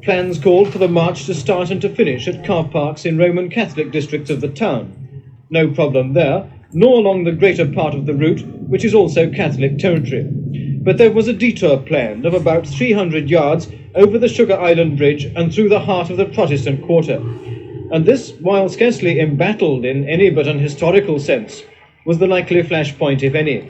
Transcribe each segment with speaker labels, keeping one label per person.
Speaker 1: Plans called for the march to start and to finish at car parks in Roman Catholic districts of the town. No problem there, nor along the greater part of the route, which is also Catholic territory. But there was a detour planned of about 300 yards over the Sugar Island Bridge and through the heart of the Protestant quarter. And this, while scarcely embattled in any but an historical sense, was the likely flashpoint, if any.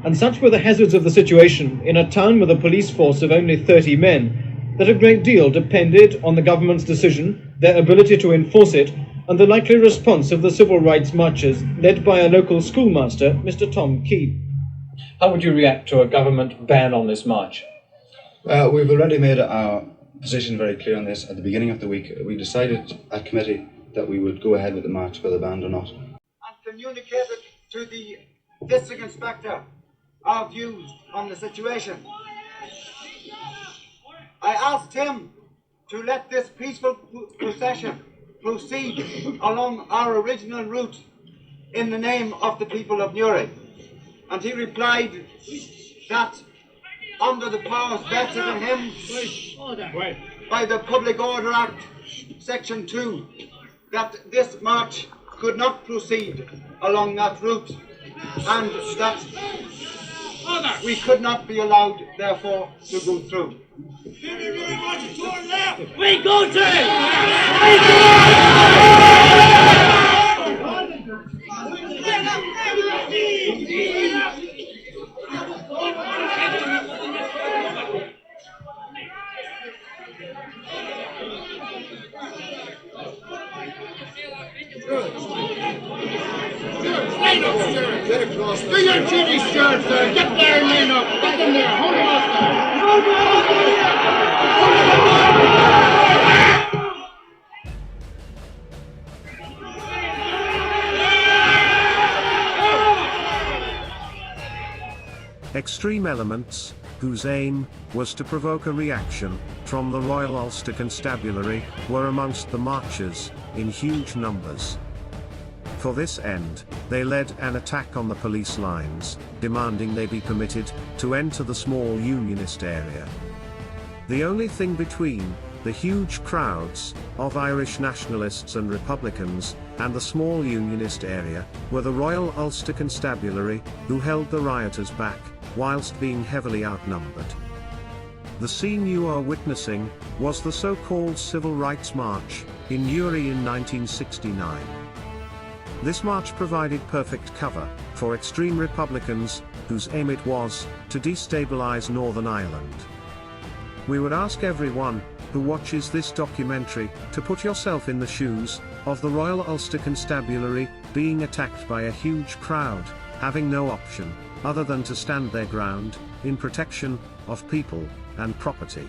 Speaker 1: And such were the hazards of the situation in a town with a police force of only 30 men, that a great deal depended on the government's decision, their ability to enforce it, and the likely response of the civil rights marchers, led by a local schoolmaster, Mr. Tom Key.
Speaker 2: How would you react to a government ban on this march?
Speaker 3: We've already made our position very clear on this. At the beginning of the week, we decided at committee that we would go ahead with the march, whether banned or not.
Speaker 4: And communicated to the district inspector our views on the situation. I asked him to let this peaceful procession proceed along our original route in the name of the people of Newry. And he replied that under the powers vested in him by the Public Order Act, Section 2, that this march could not proceed along that route, and that we could not be allowed, therefore, to go through.
Speaker 5: We go to
Speaker 6: Do your duty, Stuart, sir. Get there and line up. Get them there. Hold them up, sir. Hold them
Speaker 7: up. Extreme elements, whose aim was to provoke a reaction from the Royal Ulster Constabulary, were amongst the marchers, in huge numbers. For this end, they led an attack on the police lines, demanding they be permitted to enter the small Unionist area. The only thing between the huge crowds of Irish nationalists and Republicans and the small Unionist area were the Royal Ulster Constabulary, who held the rioters back, whilst being heavily outnumbered. The scene you are witnessing was the so-called Civil Rights March in Newry in 1969. This march provided perfect cover for extreme Republicans, whose aim it was to destabilise Northern Ireland. We would ask everyone who watches this documentary to put yourself in the shoes of the Royal Ulster Constabulary being attacked by a huge crowd, having no option other than to stand their ground in protection of people and property.